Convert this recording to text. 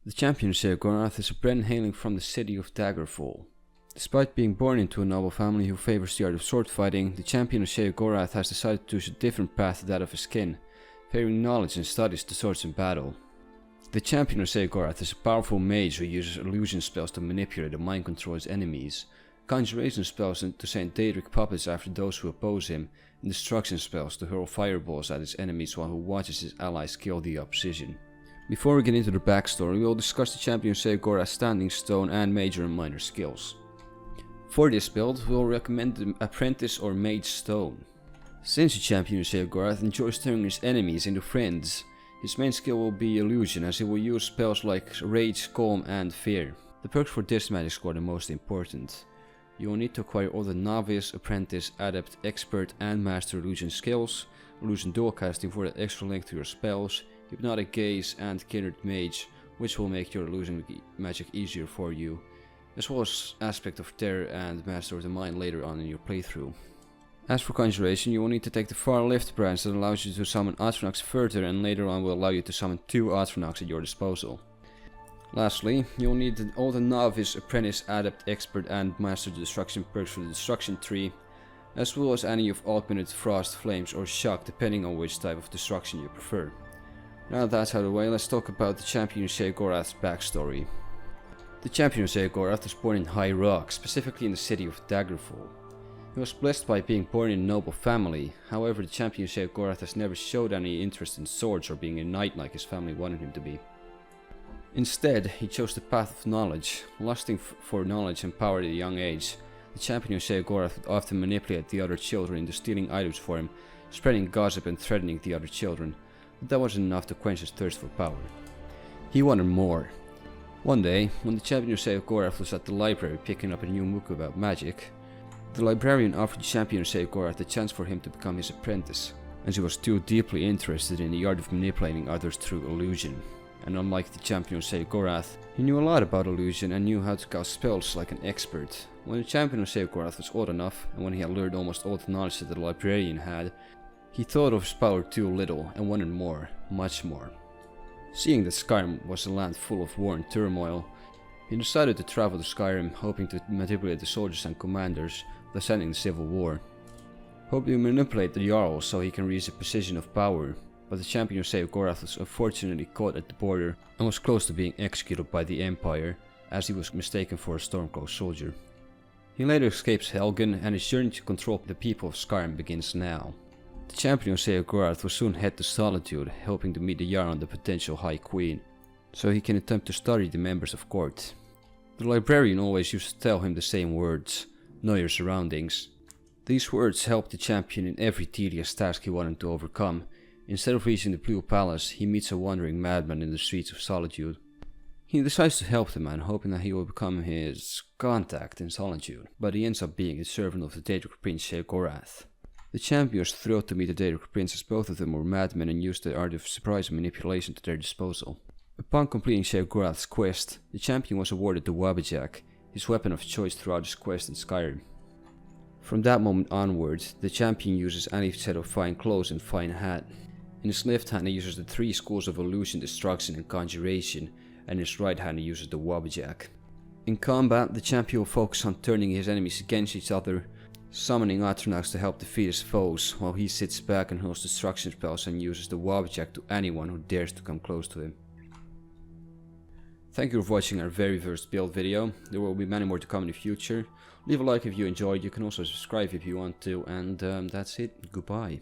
The champion Sheogorath is a Bren hailing from the city of Daggerfall. Despite being born into a noble family who favors the art of sword fighting, the champion of Sheogorath has decided to choose a different path to that of his kin, favoring knowledge and studies to swords in battle. The champion of Sheogorath is a powerful mage who uses illusion spells to manipulate and mind control his enemies, conjuration spells to send Daedric puppets after those who oppose him, and destruction spells to hurl fireballs at his enemies while he watches his allies kill the opposition. Before we get into the backstory, we will discuss the champion Sheogorath's standing stone and major and minor skills. For this build, we will recommend the Apprentice or Mage Stone. Since the champion Sheogorath enjoys turning his enemies into friends, his main skill will be Illusion, as he will use spells like Rage, Calm and Fear. The perks for this magic score are the most important. You will need to acquire all the Novice, Apprentice, Adept, Expert and Master Illusion skills, Illusion Dual Casting for the extra length to your spells, Hypnotic Gaze and Kindred Mage, which will make your illusion magic easier for you, as well as Aspect of Terror and Master of the Mind later on in your playthrough. As for Conjuration, you will need to take the far left branch that allows you to summon Atronachs further and later on will allow you to summon 2 Atronachs at your disposal. Lastly, you will need all the Novice, Apprentice, Adept, Expert and Master Destruction perks for the Destruction tree, as well as any of Augmented Frost, Flames or Shock depending on which type of destruction you prefer. Now that that's out of the way, let's talk about the champion Sheogorath's backstory. The champion Sheogorath was born in High Rock, specifically in the city of Daggerfall. He was blessed by being born in a noble family, however the champion Sheogorath has never showed any interest in swords or being a knight like his family wanted him to be. Instead, he chose the path of knowledge. Lusting for knowledge and power at a young age, the champion Sheogorath would often manipulate the other children into stealing items for him, spreading gossip and threatening the other children, but that wasn't enough to quench his thirst for power. He wanted more. One day, when the champion Sheogorath was at the library picking up a new book about magic, the librarian offered the champion Sheogorath the chance for him to become his apprentice, as he was too deeply interested in the art of manipulating others through illusion. And unlike the champion Sheogorath, he knew a lot about illusion and knew how to cast spells like an expert. When the champion of Sheogorath was old enough, and when he had learned almost all the knowledge that the librarian had, he thought of his power too little and wanted more, much more. Seeing that Skyrim was a land full of war and turmoil, he decided to travel to Skyrim, hoping to manipulate the soldiers and commanders, thus ending the civil war. Hoping to manipulate the Jarl so he can reach a position of power, but the champion Sheogorath was unfortunately caught at the border and was close to being executed by the Empire, as he was mistaken for a Stormcloak soldier. He later escapes Helgen, and his journey to control the people of Skyrim begins now. The champion Sheogorath will soon head to Solitude, hoping to meet the Jarl and the potential High Queen, so he can attempt to study the members of court. The librarian always used to tell him the same words: know your surroundings. These words helped the champion in every tedious task he wanted to overcome. Instead of reaching the Blue Palace, he meets a wandering madman in the streets of Solitude. He decides to help the man, hoping that he will become his contact in Solitude, but he ends up being a servant of the Daedric Prince Sheogorath. The champion was thrilled to meet the Daedric Prince, as both of them were madmen and used the art of surprise and manipulation to their disposal. Upon completing Sheogorath's quest, the champion was awarded the Wabbajack, his weapon of choice throughout his quest in Skyrim. From that moment onward, the champion uses any set of fine clothes and fine hat. In his left hand he uses the 3 schools of illusion, destruction and conjuration, and in his right hand he uses the Wabbajack. In combat, the champion will focus on turning his enemies against each other, summoning Atronachs to help defeat his foes, while he sits back and hurls destruction spells and uses the Wabbajack to anyone who dares to come close to him. Thank you for watching our very first build video. There will be many more to come in the future. Leave a like if you enjoyed, you can also subscribe if you want to, and that's it, goodbye.